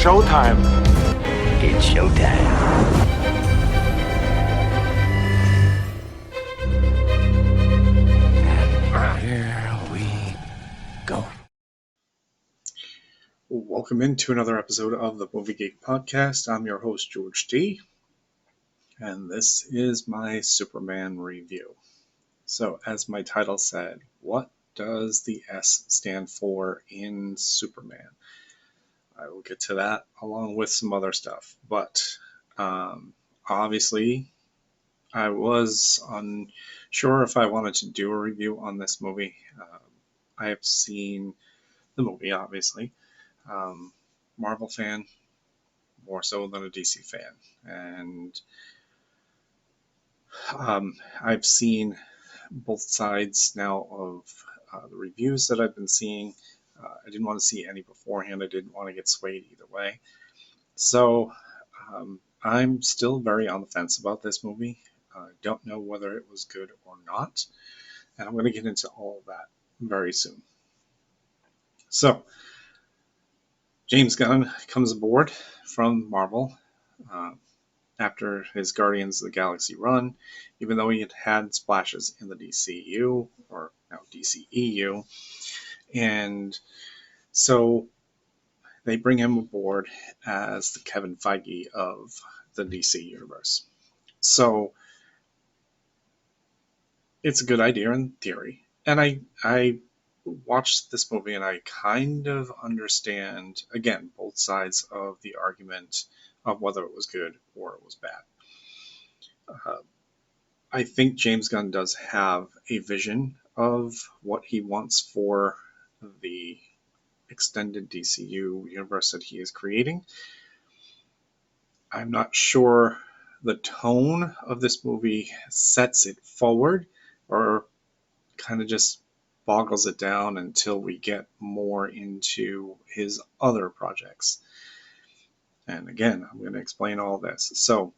showtime. It's showtime. And here we go. Welcome into another episode of the Movie Geek Podcast. I'm your host, George D., and this is my Superman review. So, as my title said, what does the S stand for in Superman? I will get to that along with some other stuff, but obviously I was unsure if I wanted to do a review on this movie. I have seen the movie, obviously. Marvel fan, more so than a DC fan. And I've seen both sides now of the reviews that I've been seeing. I didn't want to see any beforehand. I didn't want to get swayed either way. So I'm still very on the fence about this movie. I don't know whether it was good or not. And I'm going to get into all of that very soon. So, James Gunn comes aboard from Marvel after his Guardians of the Galaxy run, even though he had had splashes in the DCU, or now DCEU. And so they bring him aboard as the Kevin Feige of the DC universe. So it's a good idea in theory. And I watched this movie and I kind of understand, again, both sides of the argument of whether it was good or it was bad. I think James Gunn does have a vision of what he wants for the extended DCU universe that he is creating. I'm not sure the tone of this movie sets it forward or kind of just boggles it down until we get more into his other projects. And again, I'm going to explain all this. So,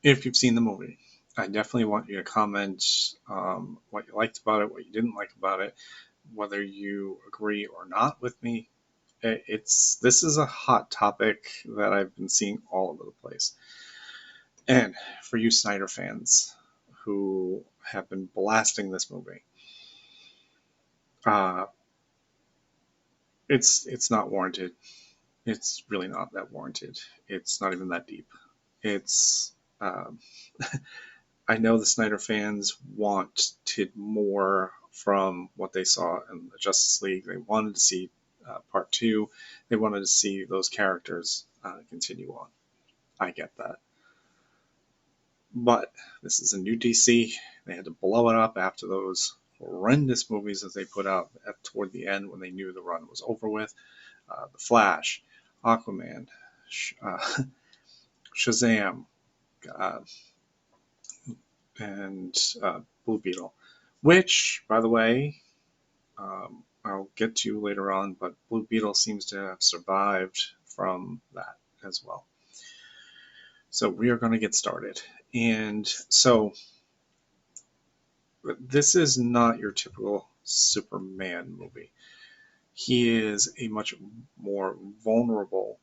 if you've seen the movie, I definitely want you to comment what you liked about it, what you didn't like about it, whether you agree or not with me. This is a hot topic that I've been seeing all over the place. And for you Snyder fans who have been blasting this movie, it's not warranted. It's really not that warranted. It's not even that deep. It's I know the Snyder fans wanted more from what they saw in the Justice League. They wanted to see part 2. They wanted to see those characters continue on. I get that. But this is a new DC. They had to blow it up after those horrendous movies that they put out toward the end when they knew the run was over with. The Flash, Aquaman, Shazam, and Blue Beetle, which, by the way, I'll get to later on, but Blue Beetle seems to have survived from that as well. So we are going to get started. And so this is not your typical Superman movie. He is a much more vulnerable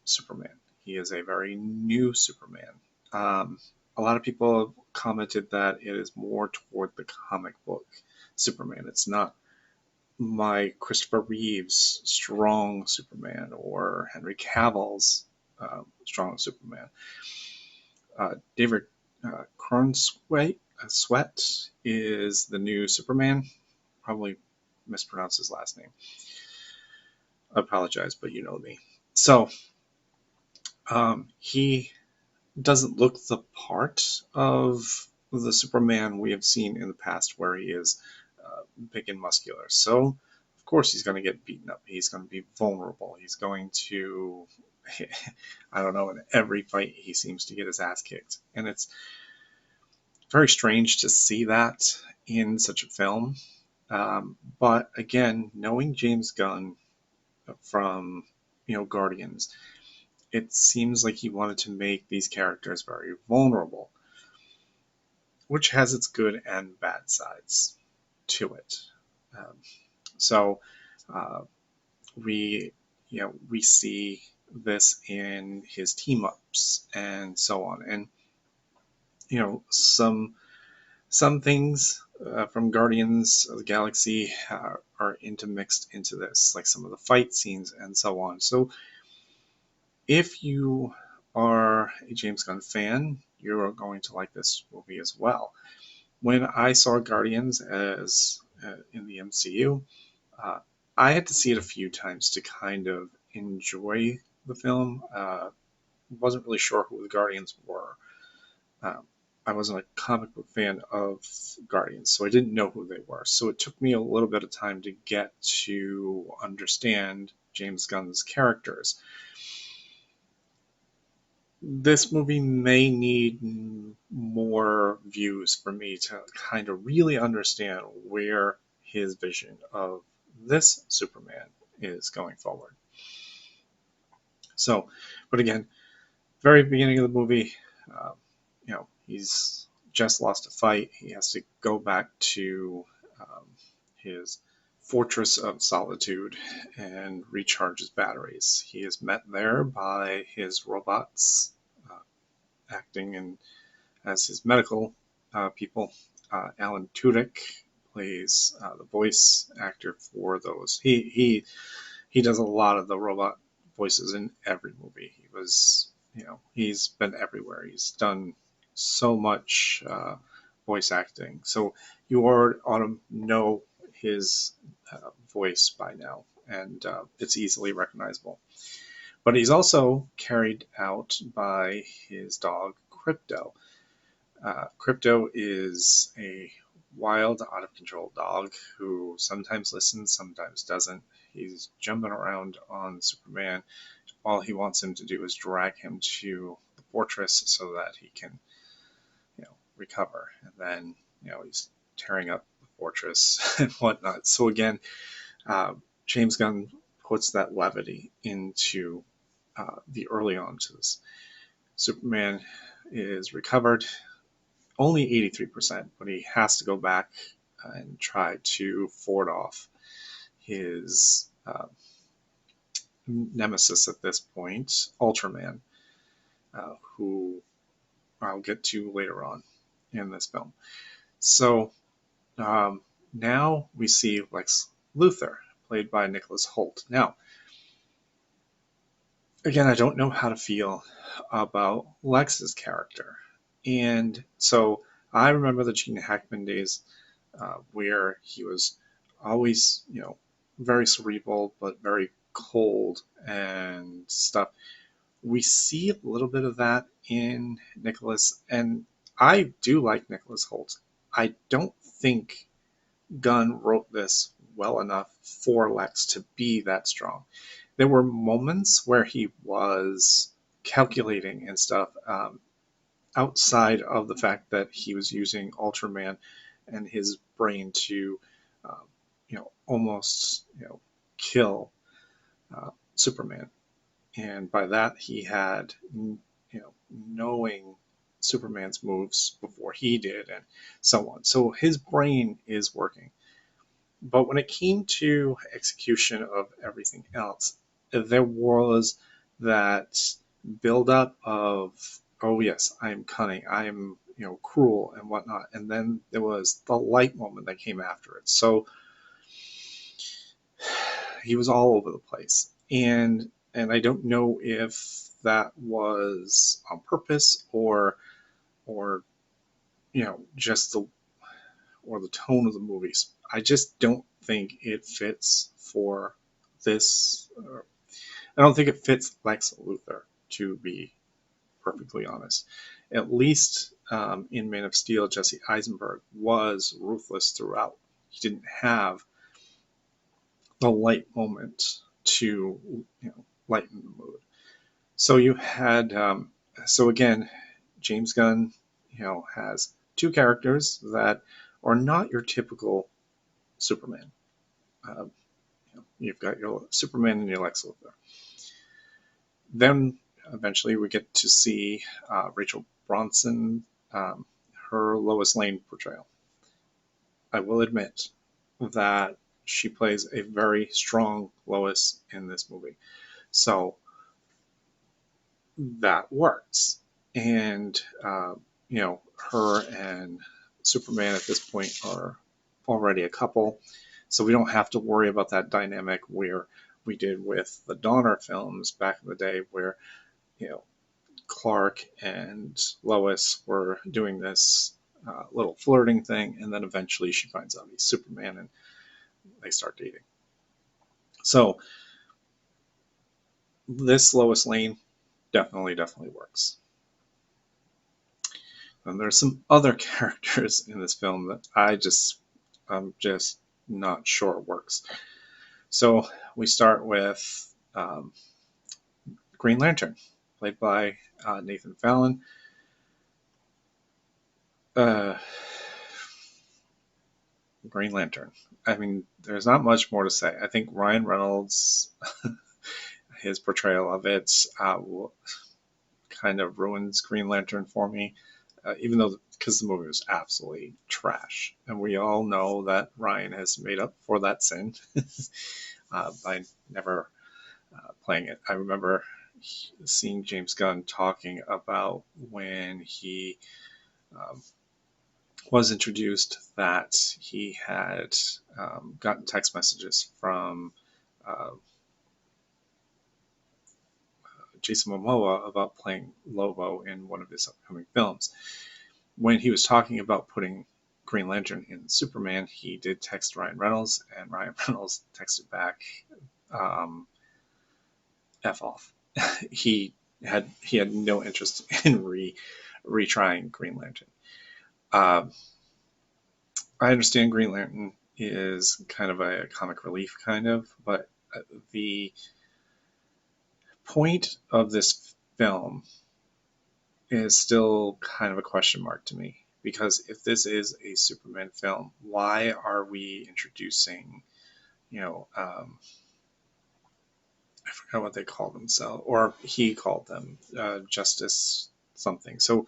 Superman. He is a very new Superman. A lot of people have commented that it is more toward the comic book Superman. It's not my Christopher Reeve's strong Superman or Henry Cavill's strong Superman. David Sweat is the new Superman. Probably mispronounced his last name. I apologize, but you know me. So he doesn't look the part of the Superman we have seen in the past where he is big and muscular. So, of course, he's going to get beaten up. He's going to be vulnerable. He's going to, I don't know, in every fight he seems to get his ass kicked. And it's very strange to see that in such a film. But again, knowing James Gunn from, Guardians, it seems like he wanted to make these characters very vulnerable, which has its good and bad sides to it. So we we see this in his team ups and so on, and some things from Guardians of the Galaxy are intermixed into this, like some of the fight scenes and so on. So if you are a James Gunn fan, you're going to like this movie as well. When I saw Guardians as in the MCU, uh, I had to see it a few times to kind of enjoy the film. Wasn't really sure who the Guardians were. Um, I wasn't a comic book fan of Guardians, so I didn't know who they were. So it took me a little bit of time to get to understand James Gunn's characters. This movie may need more views for me to kind of really understand where his vision of this Superman is going forward. So, but again, very beginning of the movie, um, he's just lost a fight. He has to go back to his fortress of solitude and recharge his batteries. He is met there by his robots acting as his medical people. Alan Tudyk plays the voice actor for those. He does a lot of the robot voices in every movie. He's been everywhere. He's done so much voice acting. So you already ought to know his voice by now, and it's easily recognizable. But he's also carried out by his dog Crypto. Crypto is a wild, out of control dog who sometimes listens, sometimes doesn't. He's jumping around on Superman. All he wants him to do is drag him to the fortress so that he can, recover. And then, he's tearing up the fortress and whatnot. So again, James Gunn puts that levity into the early on to this. Superman is recovered, only 83%, but he has to go back and try to ford off his nemesis at this point, Ultraman, who I'll get to later on in this film. So now we see Lex Luthor, played by Nicholas Hoult. Now, again, I don't know how to feel about Lex's character. And so I remember the Gene Hackman days where he was always, very cerebral, but very cold and stuff. We see a little bit of that in Nicholas, and I do like Nicholas Hoult. I don't think Gunn wrote this well enough for Lex to be that strong. There were moments where he was calculating and stuff outside of the fact that he was using Ultraman and his brain to, almost, kill Superman. And by that, he had, knowing Superman's moves before he did and so on. So his brain is working. But when it came to execution of everything else, there was that buildup of, oh yes, I'm cunning, I'm cruel and whatnot, and then there was the light moment that came after it. So he was all over the place, and I don't know if that was on purpose or just the tone of the movies. I just don't think it fits for this. I don't think it fits Lex Luthor, to be perfectly honest. At least in Man of Steel, Jesse Eisenberg was ruthless throughout. He didn't have the light moment to lighten the mood. So you had so again, James Gunn has two characters that are not your typical Superman. You've got your Superman and your Lex Luthor. Then eventually we get to see Rachel Bronson, her Lois Lane portrayal. I will admit that she plays a very strong Lois in this movie. So that works. And, her and Superman at this point are already a couple. So we don't have to worry about that dynamic where we did with the Donner films back in the day, where, you know, Clark and Lois were doing this little flirting thing, and then eventually she finds out he's Superman and they start dating. So this Lois Lane definitely works. And there's some other characters in this film that I'm just not sure works. So we start with Green Lantern, played by Nathan Fallon. Uh, Green Lantern. I mean, there's not much more to say. I think Ryan Reynolds, his portrayal of it, kind of ruins Green Lantern for me, even though because the movie was absolutely trash, and we all know that Ryan has made up for that sin by never playing it. I remember seeing James Gunn talking about when he um, was introduced that he had gotten text messages from uh, Jason Momoa about playing Lobo in one of his upcoming films. When he was talking about putting Green Lantern in Superman, he did text Ryan Reynolds, and Ryan Reynolds texted back, um, "F off." he had no interest in retrying Green Lantern. Um, I understand Green Lantern is kind of a comic relief, kind of, but the point of this film is still kind of a question mark to me. Because if this is a Superman film, why are we introducing, I forgot what they call themselves, or he called them, Justice something. So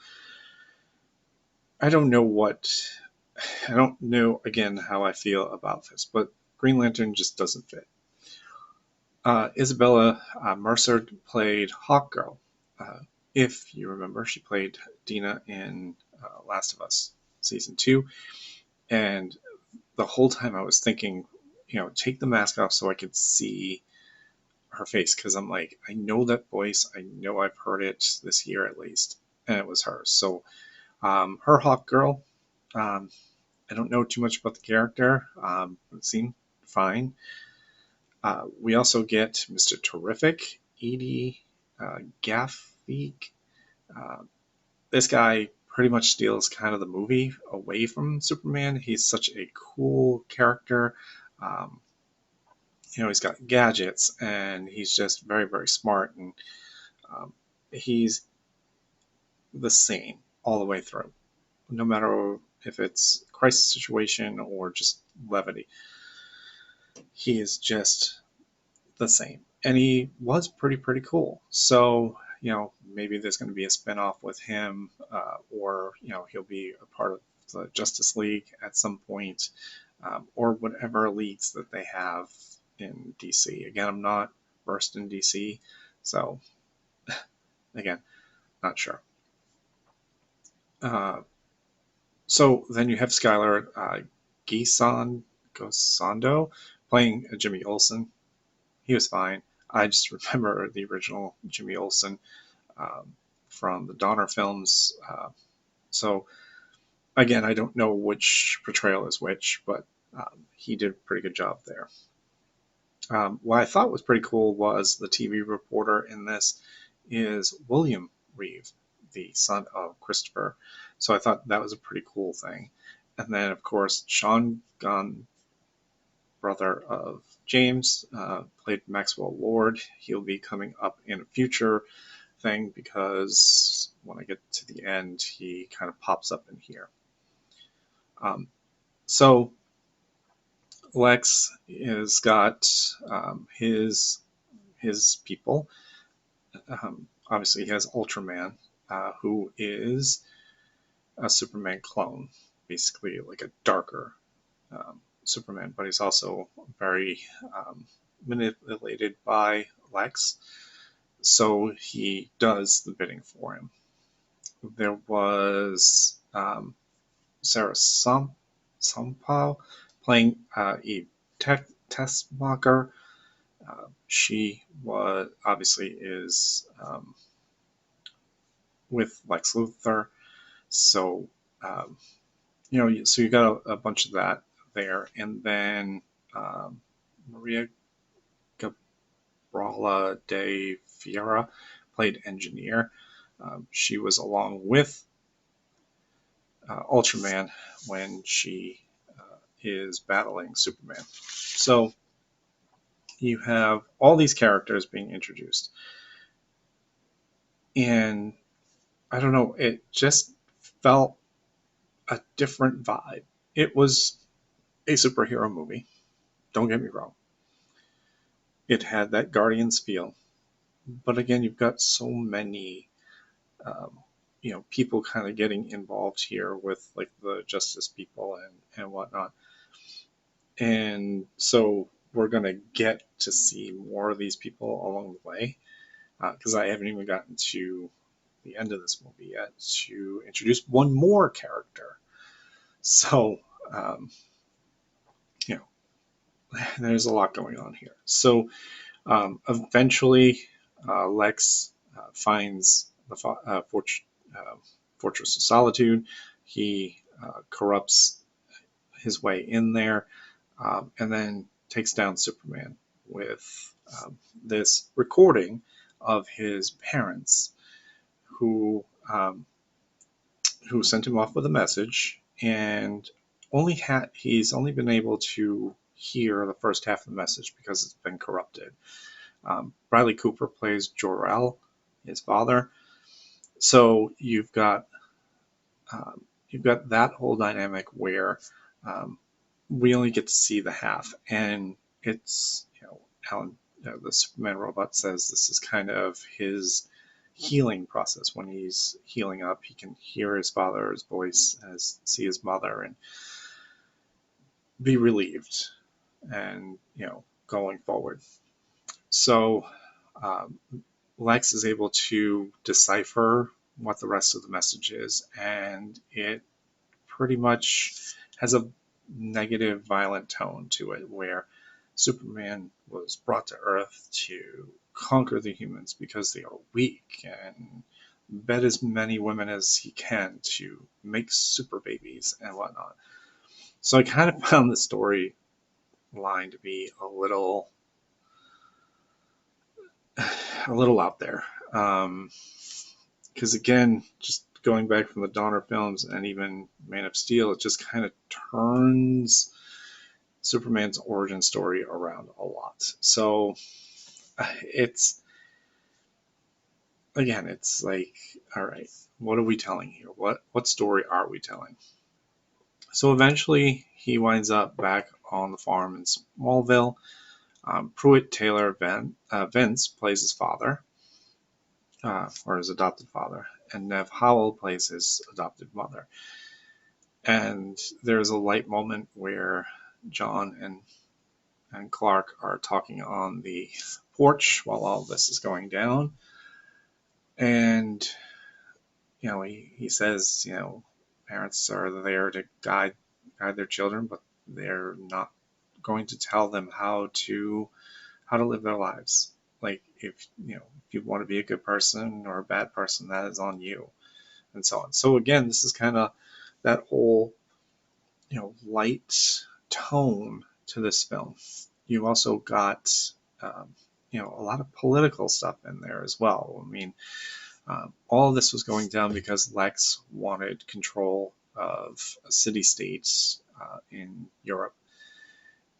I don't know I don't know again how I feel about this, but Green Lantern just doesn't fit. Isabella Mercer played Hawkgirl. Uh, if you remember, she played Dina in Last of Us season 2, and the whole time I was thinking, take the mask off so I could see her face, because I'm like, I know that voice, I know I've heard it this year at least, and it was her. So her Hawkgirl, um, I don't know too much about the character. It seemed fine. We also get Mr. Terrific, Edie Gaffik. Uh, this guy pretty much steals kind of the movie away from Superman. He's such a cool character. Um, he's got gadgets, and he's just very smart, and um, he's the same all the way through, no matter if it's a crisis situation or just levity. He is just the same, and he was pretty cool. So maybe there's going to be a spinoff with him, or he'll be a part of the Justice League at some point, or whatever leagues that they have in DC. Again, I'm not versed in DC, so again, not sure. Uh, so then you have Skylar Gosando playing Jimmy Olsen. He was fine. I just remember the original Jimmy Olsen from the Donner films. So again, I don't know which portrayal is which, but he did a pretty good job there. What I thought was pretty cool was the TV reporter in this is William Reeve, the son of Christopher. So I thought that was a pretty cool thing. And then, of course, Sean Gunn, brother of James, played Maxwell Lord. He'll be coming up in a future thing because when I get to the end, he kind of pops up in here. So Lex has got his people. Obviously, he has Ultraman, who is a Superman clone, basically like a darker Superman, but he's also very manipulated by Lex, so he does the bidding for him. There was Sarah Sumpal playing Eve Tessmacher. She was obviously is with Lex Luthor, so so you got a bunch of that there, and then Maria Gabriela de Fiera played Engineer. She was along with Ultraman when she is battling Superman. So you have all these characters being introduced, and I don't know, it just felt a different vibe. It was a superhero movie, don't get me wrong. It had that Guardians feel, but again, you've got so many um, people kind of getting involved here with like the justice people and whatnot, and so we're going to get to see more of these people along the way, because I haven't even gotten to the end of this movie yet to introduce one more character. So um, you know there's a lot going on here. So eventually Lex finds the Fortress of Solitude. He corrupts his way in there, and then takes down Superman with this recording of his parents, who sent him off with a message, and he's only been able to hear the first half of the message because it's been corrupted. Bradley Cooper plays Jor-El, his father. So you've got that whole dynamic where we only get to see the half, and it's Alan, the Superman robot says this is kind of his healing process. When he's healing up, he can hear his father's voice, see his mother, and be relieved, and going forward. So Lex is able to decipher what the rest of the message is, and it pretty much has a negative, violent tone to it, where Superman was brought to Earth to conquer the humans because they are weak, and bed as many women as he can to make super babies and whatnot. So I kind of found the story line to be a little out there. Because again, just going back from the Donner films and even Man of Steel, it just kind of turns Superman's origin story around a lot. So it's like, all right, what are we telling here? What story are we telling? So eventually he winds up back on the farm in Smallville. Pruitt Taylor Vince plays his father, or his adopted father, and Nev Howell plays his adopted mother. And there's a light moment where John and Clark are talking on the porch while all this is going down. And, he says, parents are there to guide their children, but they're not going to tell them how to live their lives. Like, if you want to be a good person or a bad person, that is on you, and so on. So again, this is kind of that whole light tone to this film. You also got a lot of political stuff in there as well. I mean, all of this was going down because Lex wanted control of city-states in Europe,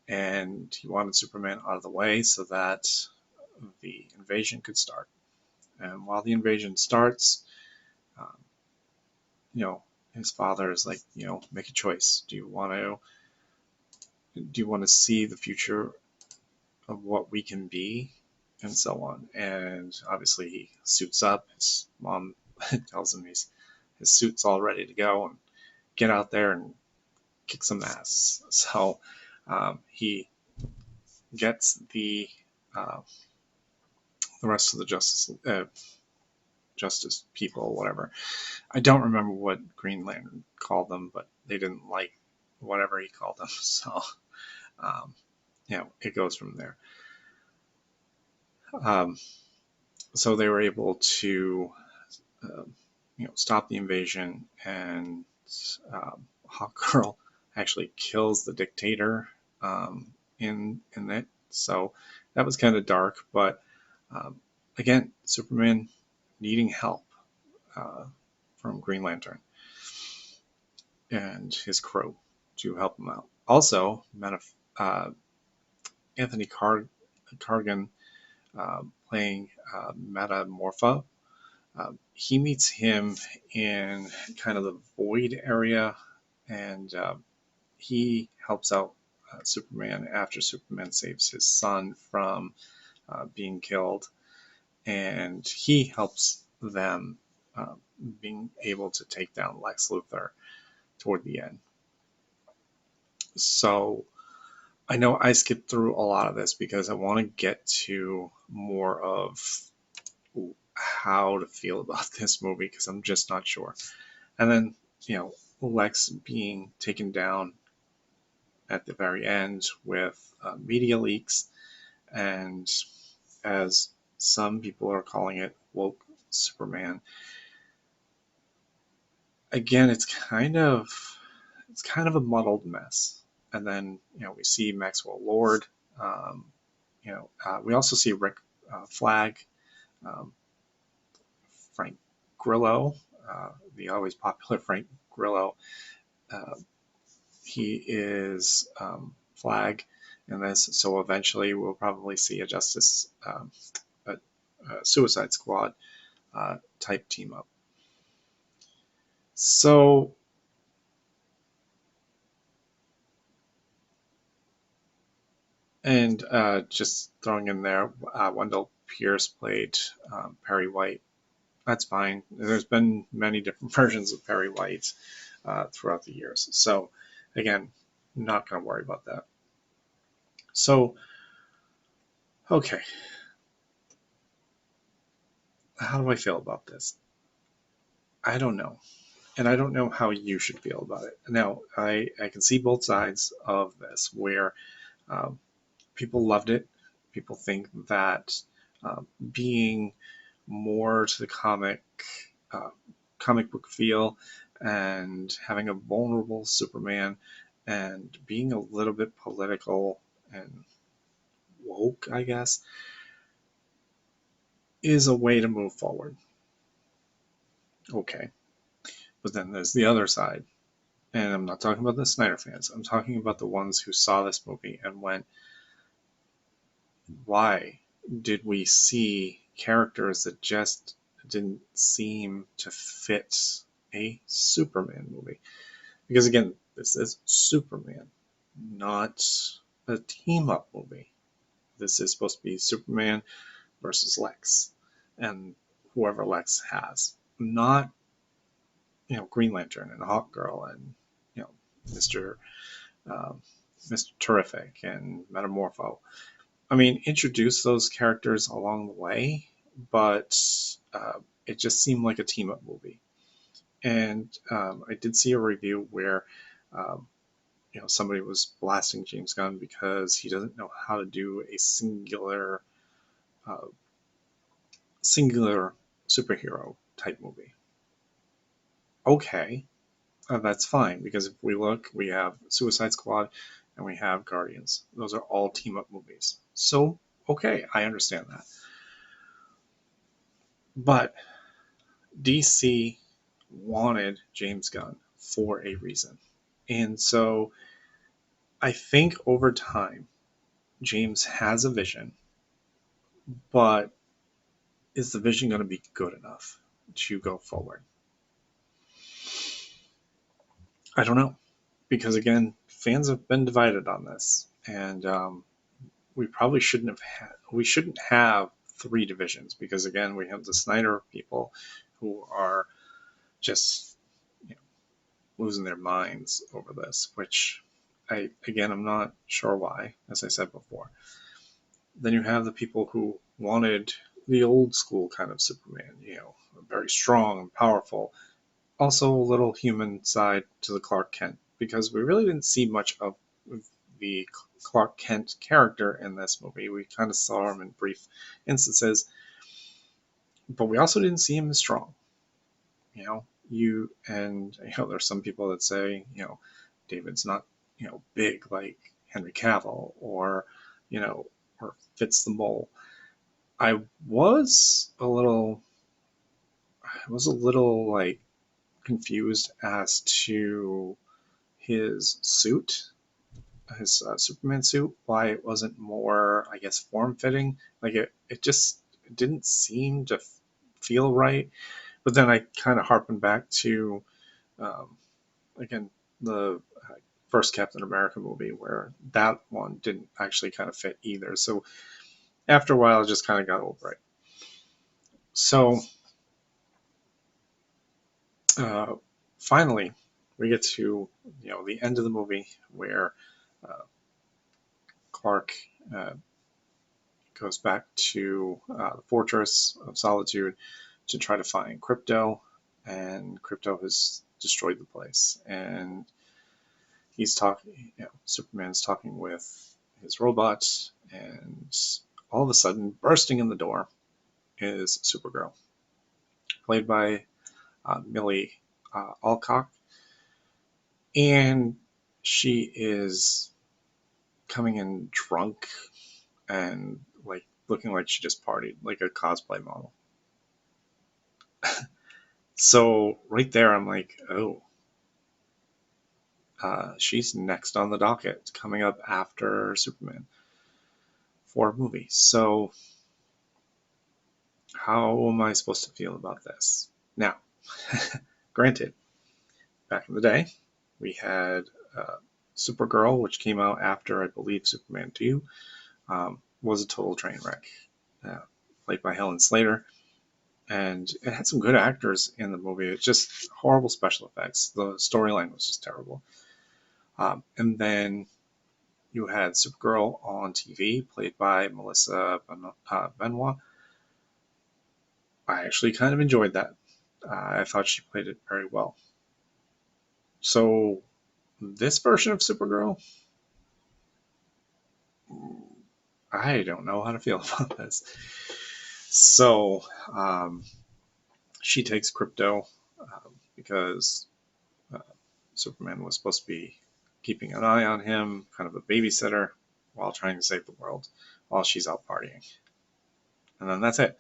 and he wanted Superman out of the way so that the invasion could start. And while the invasion starts, um, his father is like, make a choice. Do you want to see the future of what we can be, and so on? And obviously he suits up. His mom tells him his suit's all ready to go and get out there and kick some ass. So he gets the the rest of the Justice people, whatever. I don't remember what Green Lantern called them, but they didn't like whatever he called them. So, um, it goes from there. Um, so they were able to, stop the invasion, and Hawkgirl actually kills the dictator in it. So that was kind of dark, but again, Superman needing help from Green Lantern and his crew to help him out. Also, Anthony Cargan playing Metamorpho. He meets him in kind of the void area, and he helps out Superman after Superman saves his son from being killed, and he helps them being able to take down Lex Luthor toward the end. So I know I skipped through a lot of this because I want to get to more of how to feel about this movie, because I'm just not sure. And then, Lex being taken down at the very end with media leaks, and as some people are calling it, woke Superman. Again, it's kind of a muddled mess. And then, we see Maxwell Lord. We also see Rick Flag, Frank Grillo, the always popular Frank Grillo. He is Flag in this, so eventually we'll probably see a Suicide Squad type team up. So and just throwing in there, Wendell Pierce played Perry White. That's fine. There's been many different versions of Perry White throughout the years. So again, not going to worry about that. So, okay. How do I feel about this? I don't know. And I don't know how you should feel about it. Now, I can see both sides of this, where people loved it. People think that being more to the comic book feel, and having a vulnerable Superman, and being a little bit political and woke, I guess, is a way to move forward. Okay. But then there's the other side. And I'm not talking about the Snyder fans. I'm talking about the ones who saw this movie and went, why did we see characters that just didn't seem to fit a Superman movie? Because again, this is Superman, not a team-up movie. This is supposed to be Superman versus Lex, and whoever Lex has, not Green Lantern and Hawkgirl and Mr. Mr. Terrific and Metamorpho. I mean, introduce those characters along the way, but it just seemed like a team-up movie. And I did see a review where somebody was blasting James Gunn because he doesn't know how to do a singular superhero type movie. Okay, that's fine, because if we look, we have Suicide Squad and we have Guardians. Those are all team-up movies. So, okay, I understand that. But DC wanted James Gunn for a reason. And so I think over time, James has a vision, but is the vision going to be good enough to go forward? I don't know, because again, fans have been divided on this, and we probably shouldn't have three divisions, because again, we have the Snyder people who are just losing their minds over this, which I'm not sure why, as I said before. Then you have the people who wanted the old school kind of Superman, very strong and powerful. Also, a little human side to the Clark Kent, because we really didn't see much of the Clark Kent character in this movie. We kind of saw him in brief instances, but we also didn't see him as strong. There's some people that say, David's not, big like Henry Cavill, or, or fits the mold. I was a little, like confused as to his suit, his Superman suit, why it wasn't more, I guess, form fitting. Like it just didn't seem to feel right. But then I kind of harpened back to, um, again, the first Captain America movie, where that one didn't actually kind of fit either. So after a while, I just kind of got over it. So uh, finally, we get to the end of the movie where uh, Clark goes back to the Fortress of Solitude to try to find Crypto, and Crypto has destroyed the place. And he's talking, Superman's talking with his robot, and all of a sudden, bursting in the door is Supergirl, played by Millie Alcock, and she is coming in drunk and like looking like she just partied, like a cosplay model. So right there, I'm like, oh, she's next on the docket, coming up after Superman for a movie. So how am I supposed to feel about this? Now, granted, back in the day, we had Supergirl, which came out after, I believe, Superman 2, was a total train wreck, uh, played by Helen Slater. And it had some good actors in the movie. It's just horrible special effects. The storyline was just terrible. And then you had Supergirl on TV, played by Melissa Benoit. I actually kind of enjoyed that. I thought she played it very well. So this version of Supergirl, I don't know how to feel about this. So she takes Crypto because uh, Superman was supposed to be keeping an eye on him, kind of a babysitter, while trying to save the world while she's out partying. And then that's it.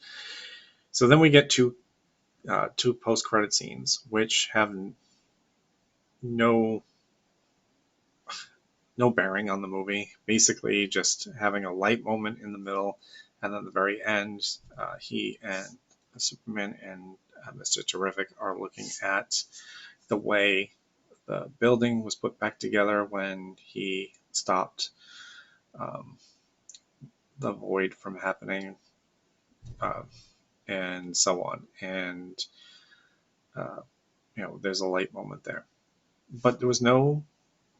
So then we get two post-credit scenes, which have no bearing on the movie. Basically, just having a light moment in the middle, and then the very end, he and Superman and Mr. Terrific are looking at the way the building was put back together when he stopped um, the void from happening, uh, and so on. And uh, there's a light moment there, but there was no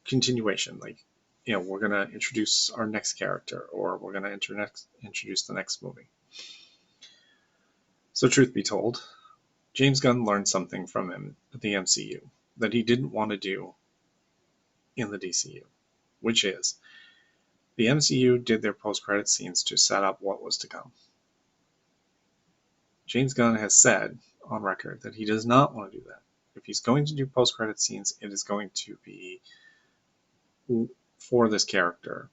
continuation. Like, we're gonna introduce our next character, or we're gonna introduce the next movie. So, truth be told, James Gunn learned something from him at the MCU that he didn't want to do in the DCU, which is the MCU did their post-credit scenes to set up what was to come. James Gunn has said on record that he does not want to do that. If he's going to do post-credit scenes, it is going to be for this character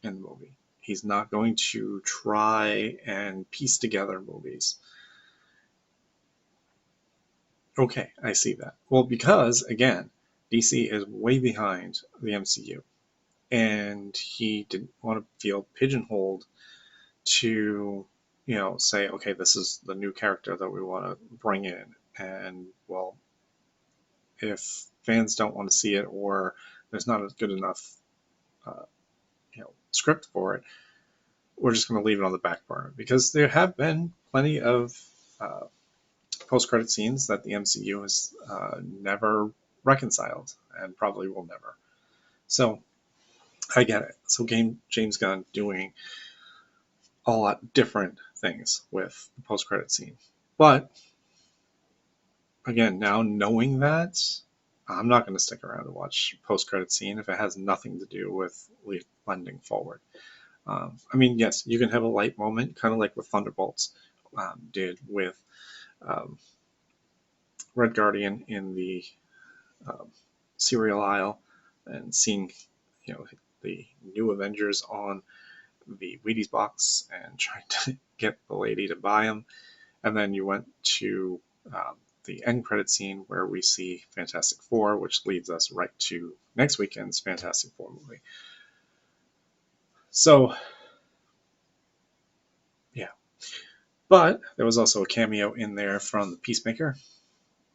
in the movie. He's not going to try and piece together movies. Okay, I see that. Well, because, again, DC is way behind the MCU, and he didn't want to feel pigeonholed to, say, okay, this is the new character that we want to bring in. And, well, if fans don't want to see it, or there's not a good enough script for it, we're just going to leave it on the back burner, because there have been plenty of post-credit scenes that the MCU has never reconciled, and probably will never. So I get it. So James Gunn doing a lot different things with the post-credit scene. But again, now knowing that, I'm not going to stick around to watch post-credit scene if it has nothing to do with lending forward. I mean, yes, you can have a light moment, kind of like what Thunderbolts did with um, Red Guardian in the um, cereal aisle, and seeing, the new Avengers on the Wheaties box and trying to get the lady to buy them. And then you went to the end credit scene where we see Fantastic Four, which leads us right to next weekend's Fantastic Four movie. So, yeah. But there was also a cameo in there from the Peacemaker,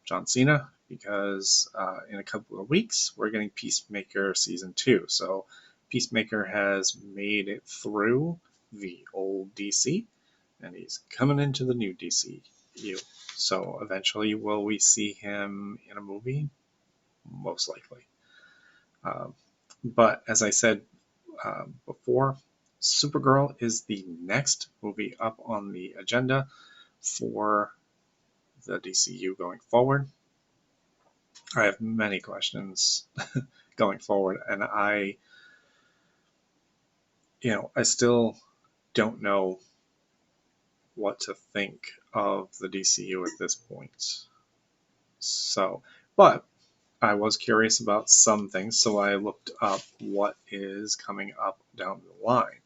John Cena, because in a couple of weeks we're getting Peacemaker season 2. So Peacemaker has made it through the old DC, and he's coming into the new DCU. So eventually, will we see him in a movie? Most likely. But as I said before, Supergirl is the next movie up on the agenda for the DCU going forward. I have many questions going forward, and I still don't know what to think of the DCU at this point. So, but I was curious about some things, so I looked up what is coming up down the line.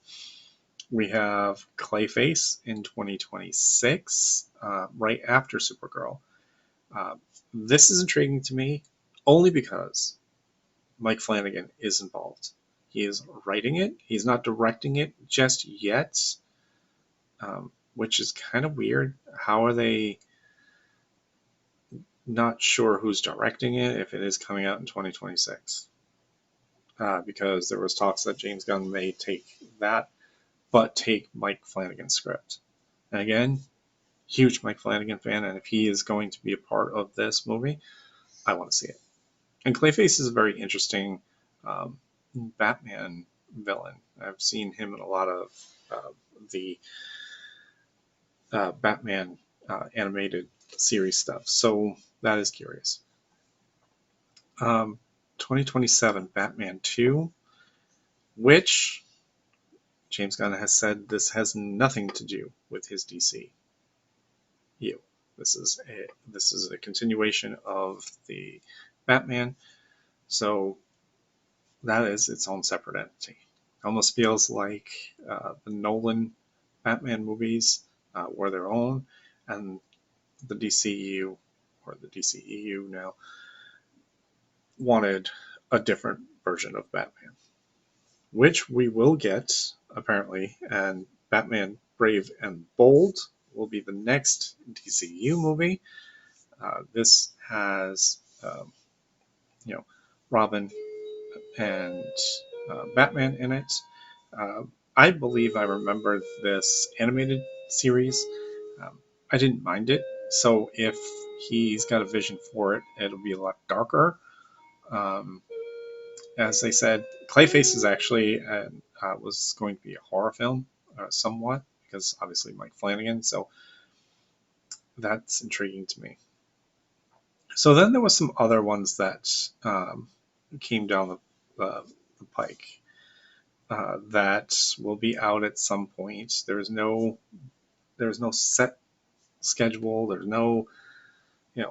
We have Clayface in 2026, right after Supergirl. This is intriguing to me only because Mike Flanagan is involved. He is writing it. He's not directing it just yet, which is kind of weird. How are they not sure who's directing it if it is coming out in 2026? Because there was talks that James Gunn may take that, but take Mike Flanagan's script. And again, huge Mike Flanagan fan, and if he is going to be a part of this movie, I want to see it. And Clayface is a very interesting Batman villain. I've seen him in a lot of the Batman animated series stuff, so that is curious. 2027 Batman 2, which James Gunn has said this has nothing to do with his DCU. This is a continuation of the Batman, so that is its own separate entity. It almost feels like the Nolan Batman movies were their own, and the DCU, or the DCEU now, wanted a different version of Batman, which we will get, apparently, and Batman Brave and Bold will be the next DCU movie. This has, Robin and Batman in it. I believe I remember this animated series. I didn't mind it. So if he's got a vision for it, it'll be a lot darker. As I said, Clayface is actually was going to be a horror film, somewhat, because obviously Mike Flanagan. So that's intriguing to me. So then there was some other ones that came down the pike that will be out at some point. There's no set schedule. There's no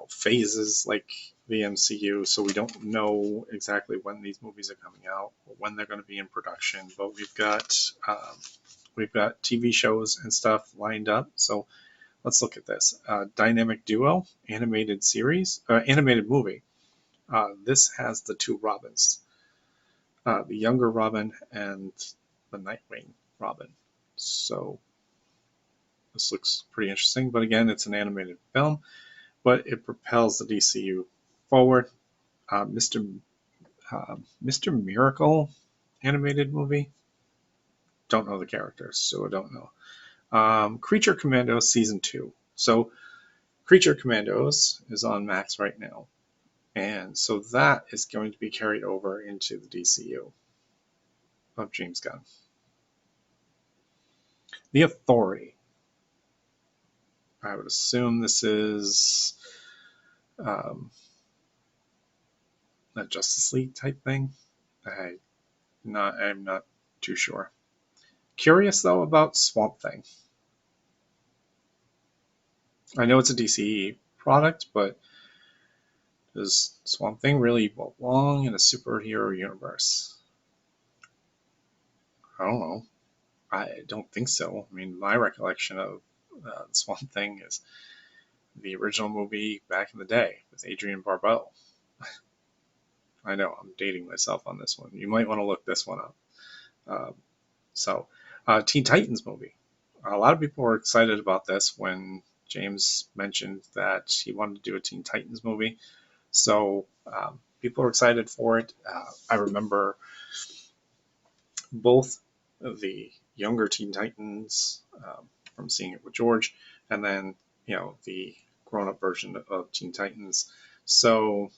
phases like the MCU, so we don't know exactly when these movies are coming out or when they're going to be in production. But we've got TV shows and stuff lined up. So let's look at this. Dynamic Duo animated movie. This has the two Robins, the younger Robin and the Nightwing Robin. So this looks pretty interesting. But again, it's an animated film, but it propels the DCU forward. Mr. Miracle animated movie. Don't know the characters, so I don't know. Creature Commandos Season 2. So Creature Commandos is on Max right now. And so that is going to be carried over into the DCU of James Gunn. The Authority. I would assume this is um, a Justice League type thing. I'm not too sure. Curious though about Swamp Thing. I know it's a DC product, but does Swamp Thing really belong in a superhero universe? I don't know. I don't think so. I mean, my recollection of Swamp Thing is the original movie back in the day with Adrienne Barbeau. I know I'm dating myself on this one. You might want to look this one up. Uh, Teen Titans movie. A lot of people were excited about this when James mentioned that he wanted to do a Teen Titans movie. So people are excited for it. I remember both the younger Teen Titans from seeing it with George, and then the grown-up version of Teen Titans. So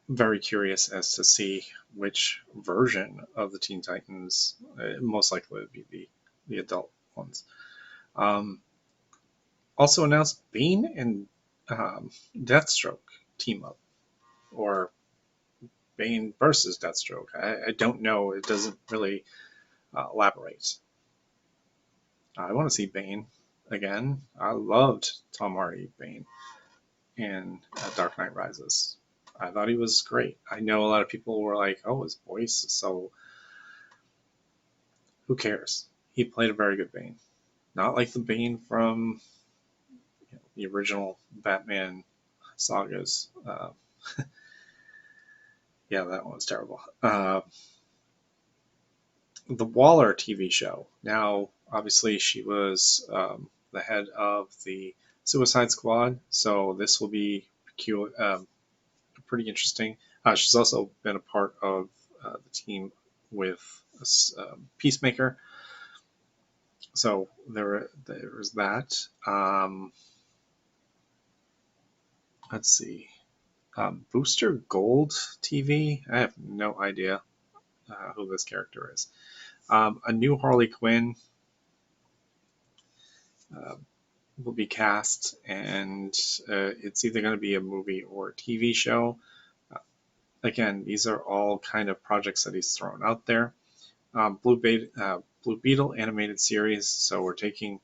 very curious as to see which version of the Teen Titans most likely would be the adult ones. Um, Also announced Bane and Deathstroke team up, or Bane versus Deathstroke. I don't know. It doesn't really elaborate. I want to see Bane again. I loved Tom Hardy Bane in Dark Knight Rises. I thought he was great. I know a lot of people were like, "Oh, his voice is so." Who cares? He played a very good Bane. Not like the Bane from the original Batman sagas. Yeah, that one was terrible. The Waller TV show. Now, obviously, she was the head of the Suicide Squad, so this will be pretty interesting. She's also been a part of the team with Peacemaker, so there's that. Let's see. Booster Gold TV. I have no idea who this character is. A new Harley Quinn uh, will be cast, and it's either going to be a movie or a TV show. Again, these are all kind of projects that he's thrown out there. Blue Beetle animated series. So we're taking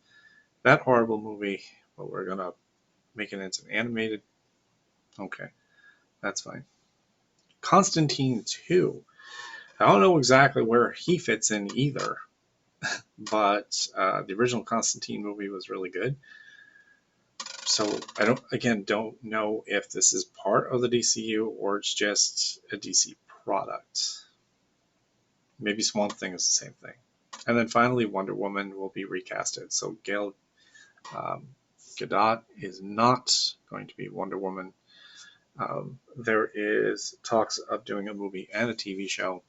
that horrible movie, but we're gonna make it into an animated. Okay, that's fine. Constantine 2. I don't know exactly where he fits in either, but the original Constantine movie was really good. So I don't know if this is part of the DCU or it's just a DC product. Maybe Swamp Thing is the same thing. And then finally, Wonder Woman will be recasted. So Gal Gadot is not going to be Wonder Woman. There is talks of doing a movie and a TV show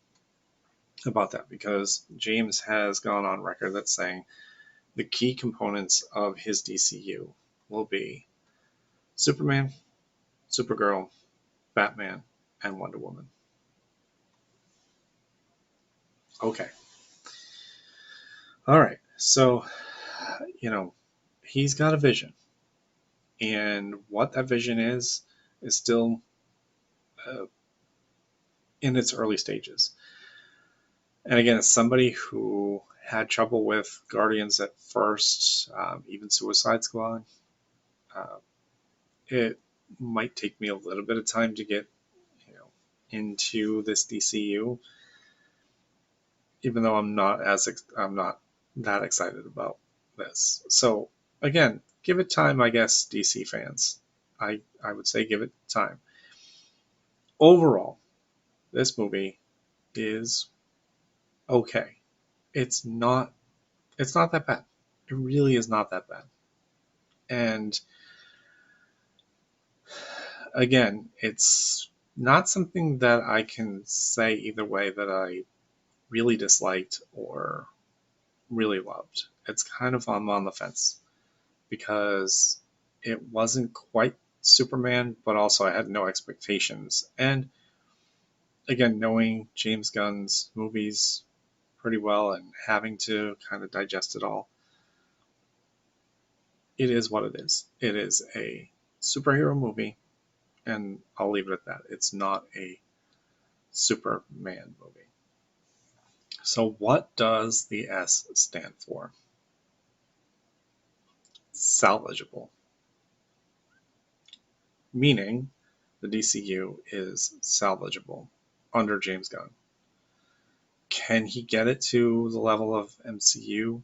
about that because James has gone on record that's saying the key components of his DCU will be Superman, Supergirl, Batman, and Wonder Woman. Okay. All right. So, he's got a vision. And what that vision is still uh, in its early stages. And again, as somebody who had trouble with Guardians at first, even Suicide Squad, uh, it might take me a little bit of time to get into this DCU, even though I'm not that excited about this. So again, give it time, I guess, DC fans. I would say give it time. Overall, this movie is okay. It's not that bad. It really is not that bad. And again, it's not something that I can say either way that I really disliked or really loved. It's kind of on the fence because it wasn't quite Superman, but also I had no expectations. And again, knowing James Gunn's movies pretty well and having to kind of digest it all, it is what it is. It is a superhero movie, and I'll leave it at that. It's not a Superman movie. So, what does the S stand for? Salvageable, meaning the DCU is salvageable under James Gunn. Can he get it to the level of MCU?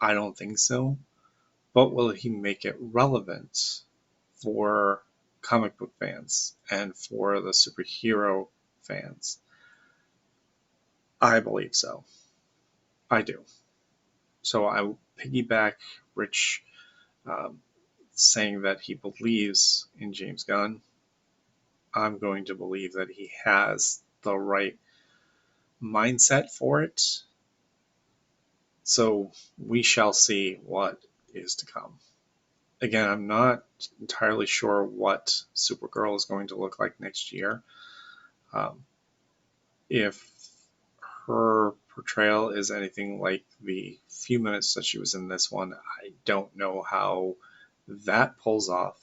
I don't think so. But will he make it relevant for comic book fans and for the superhero fans? I believe so. I do. So I piggyback Rich um, saying that he believes in James Gunn. I'm going to believe that he has the right mindset for it. So we shall see what is to come. Again, I'm not entirely sure what Supergirl is going to look like next year. If her portrayal is anything like the few minutes that she was in this one, I don't know how that pulls off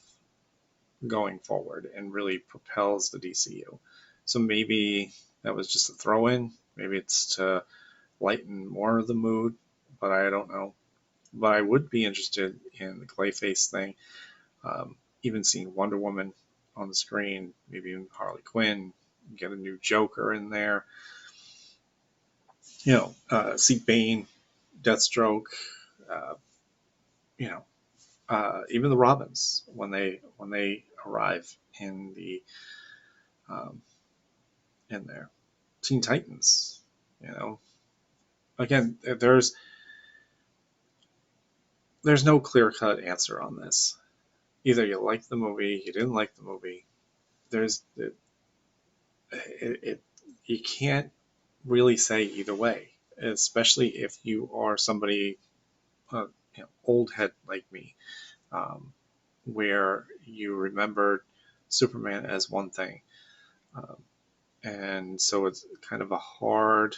going forward and really propels the DCU. So maybe that was just a throw in. Maybe it's to lighten more of the mood, but I don't know. But I would be interested in the Clayface thing. Even seeing Wonder Woman on the screen, maybe even Harley Quinn, get a new Joker in there. See Bane, Deathstroke, uh, you know, even the Robins when they arrive in the um, in there. Teen Titans, again, there's no clear cut answer on this. Either you like the movie, you didn't like the movie. There's you can't really say either way, especially if you are somebody old head like me, um, where you remember Superman as one thing. Um, and so it's kind of a hard,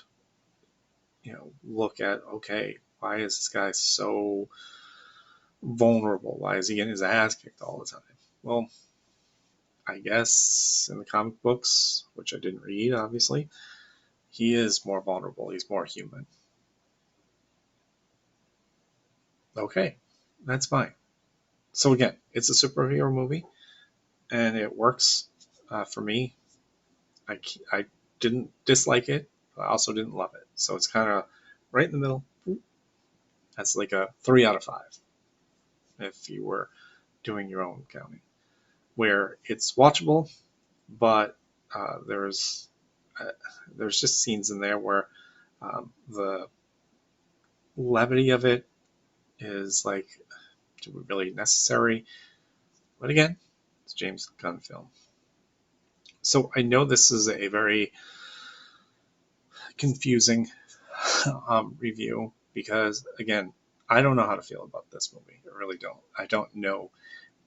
look at, okay, why is this guy so vulnerable? Why is he getting his ass kicked all the time? Well, I guess in the comic books, which I didn't read, obviously, he is more vulnerable. He's more human. Okay, that's fine. So again, it's a superhero movie, and it works for me. I didn't dislike it, but I also didn't love it. So it's kind of right in the middle. That's like a 3 out of 5 if you were doing your own counting, where it's watchable, but uh, there's uh, there's just scenes in there where the levity of it is like really necessary. But again, it's a James Gunn film. So I know this is a very confusing review because, again, I don't know how to feel about this movie. I really don't. I don't know.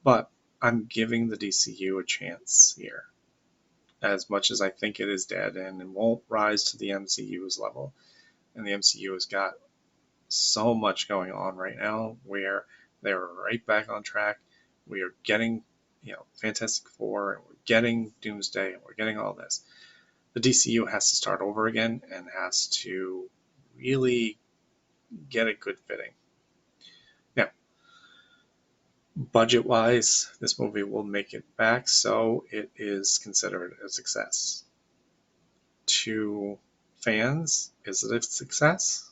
But I'm giving the DCU a chance here. As much as I think it is dead and it won't rise to the MCU's level. And the MCU has got so much going on right now where they're right back on track. We are getting, Fantastic Four, and we're getting Doomsday, and we're getting all this. The DCU has to start over again and has to really get a good fitting. Now, budget wise, this movie will make it back, so it is considered a success. To fans, is it a success?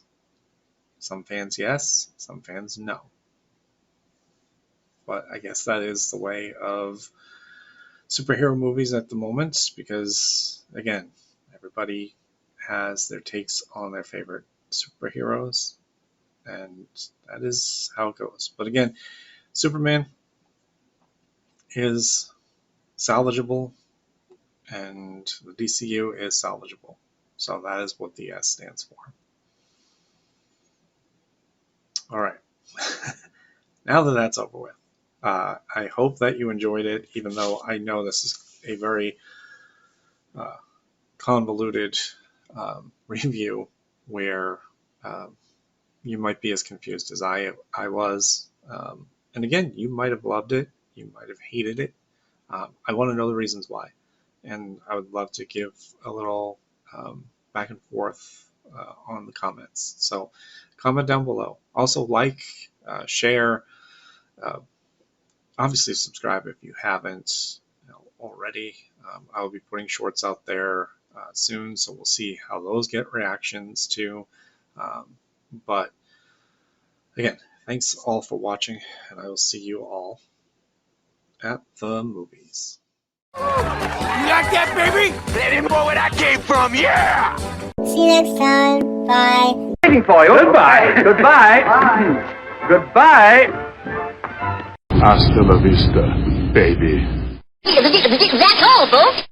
Some fans, yes. Some fans, no. But I guess that is the way of superhero movies at the moment because, again, everybody has their takes on their favorite superheroes, and that is how it goes. But again, Superman is salvageable, and the DCU is salvageable. So that is what the S stands for. All right. Now that that's over with, I hope that you enjoyed it, even though I know this is a very convoluted review where you might be as confused as I was. And again, you might have loved it, you might have hated it. I want to know the reasons why, and I would love to give a little back and forth on the comments. So comment down below. Also like, share, obviously subscribe if you haven't already. I will be putting shorts out there soon, so we'll see how those get reactions too. But again, thanks all for watching, and I will see you all at the movies. You like that, baby? Let him know where I came from, yeah! See you next time. Bye. Waiting for you. Goodbye. Goodbye. Goodbye. Hasta la vista, baby. That's all, folks.